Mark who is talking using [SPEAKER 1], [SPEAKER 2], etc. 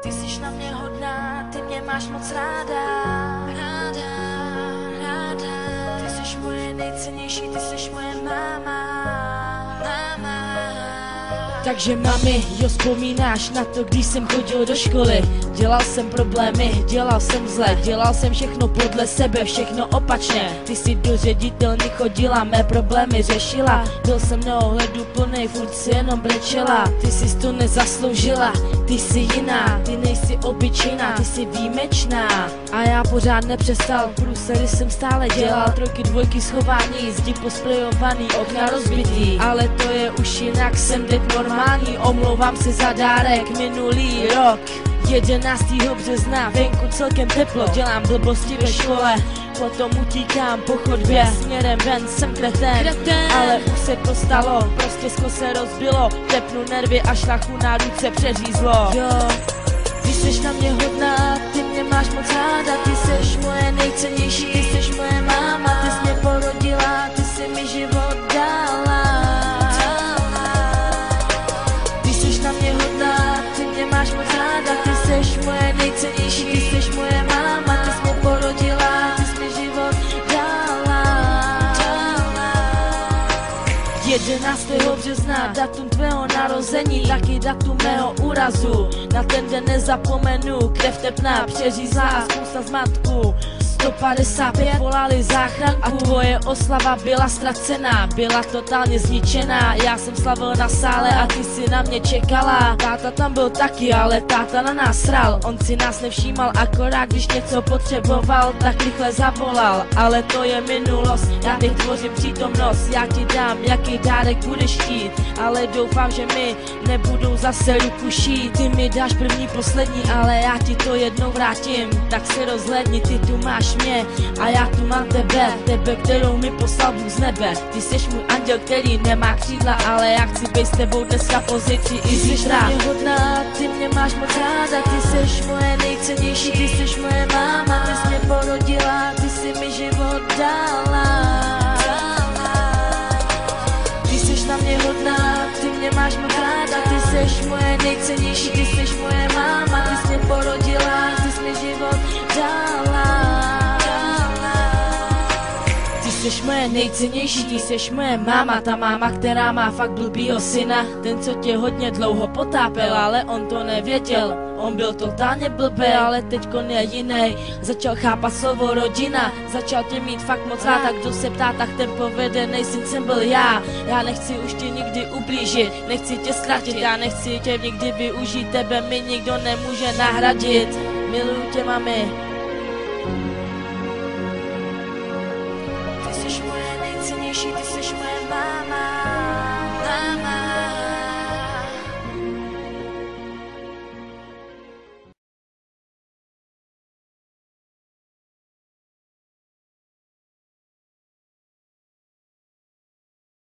[SPEAKER 1] Ty jsi na mě hodná, ty mě máš moc ráda. Ty jsi moje nejcennější, ty jsi moje máma. Takže mami, jo, vzpomínáš na to, když jsem chodil do školy. Dělal jsem problémy, dělal jsem zle, dělal jsem všechno podle sebe, všechno opačně. Ty jsi do ředitelny chodila, mé problémy řešila. Byl jsem neohleduplnej, furt si jenom brečela. Ty jsi to nezasloužila, ty jsi jiná, ty nejsi obyčejná, ty jsi výjimečná. A já pořád nepřestal, průsery jsem stále dělal. Trojky, dvojky, schování, zdi posprejovaný, okna rozbitý. Ale to je už jinak, jsem teď normální. Omlouvám se za dárek minulý rok 11. března, venku celkem teplo. Dělám blbosti ve škole, potom utíkám po chodbě směrem ven, jsem kretén. Ale už se to stalo, prostě sklo se rozbilo. Tepnu nervy a šlachu na ruce přeřízlo. Jo, ty jsi na mě hodná, ty mě máš moc ráda. Ty jsi moje nejcennější, ty jsi moje máma. Ty jsi mě porodila, ty jsi mi život dala. Na mě hodná, ty mě máš moc ráda. Ty jsi moje nejcennější, ty jsi moje máma. Ty jsi mě porodila, ty jsi mi život dala. 11. března, datum tvého narození, taky datum mého úrazu. Na ten den nezapomenu, krev tepná, přeřízlá a spousta zmatků. 155 volali záchranku a tvoje oslava byla ztracená, byla totálně zničená. Já jsem slavil na sále a ty si na mě čekala. Táta tam byl taky, ale táta na nás sral. On si nás nevšímal, akorát když něco potřeboval, tak rychle zavolal. Ale to je minulost, já teď tvořím přítomnost. Já ti dám, jaký dárek budeš chtít, ale doufám, že mi nebudou zase ruku šít. Ty mi dáš první, poslední, ale já ti to jednou vrátím. Tak se rozhlédni, ty tu máš mě a já tu mám tebe, kterou mi poslal Bůh z nebe. Ty jsi můj anděl, který nemá křídla, ale já chci být s tebou dneska v pozici i zítra. Ty jsi mě hodná, ty mě máš moc ráda. Ty jsi moje nejcennější, ty jsi moje máma. Ty jsi mě porodila, ty jsi mi život dala. Ty jsi na mě hodná, ty mě máš moc ráda. Ty jsi moje nejcennější, ty jsi moje máma. Ty jsi mě porodila, ty jsi mi život dala. Ty jsi moje nejcennější, ty jsi moje máma, ta máma, která má fakt blbýho syna. Ten, co tě hodně dlouho potápěl, ale on to nevěděl. On byl totálně blbý, ale teďkon je jinej. Začal chápat slovo rodina, začal tě mít fakt moc rád. A kdo se ptá, tak ten povedenej syn jsem byl já. Já nechci už tě nikdy ublížit, nechci tě ztratit, já nechci tě nikdy využít. Tebe mi nikdo nemůže nahradit. Miluju tě, mami. Ty jsi moje nejcennější, ty jsi moje máma.